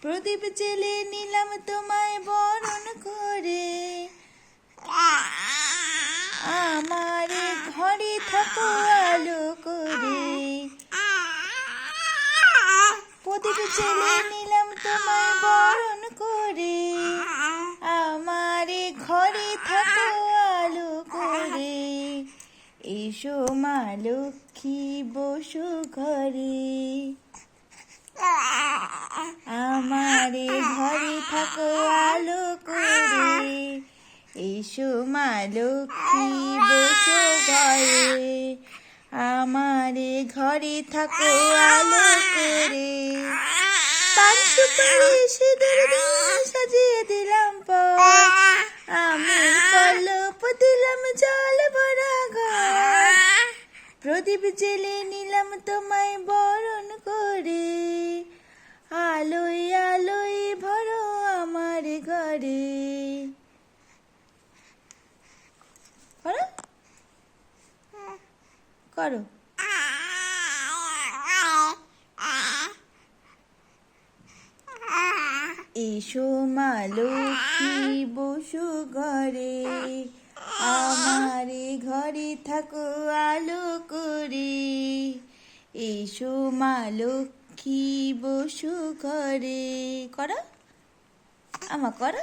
প্রদীপ জেলে নিলাম তোমায় বরণ করে, আমার ঘরে থাকো আলো করে। প্রদীপ জেলে নিলাম তোমায় বরণ করে, আমার ঘরে থাকো আলো করে। এসো মা লক্ষ্মী বসো ঘরে, আমার ঘরে থাকো আলো করে। এসো মা লক্ষ্মী বসো ঘরে, আমার ঘরে থাকো আলো করে। পান সুপারি সিঁদুর দিয়ে সাজিয়ে দিলাম পথ, আমি কলপ দিলাম জল ভরা ঘর। প্রদীপ জেলে নিলাম তোমায় বরণ করে, আলোয় আলোয় ভরো আমার ঘরে। করো করো। এসো মা লক্ষ্মী বসো ঘরে, আমার ঘরে থাকো আলো করে। এসো মা লক্ষ্মী বসো ঘরে। করো আমা করো।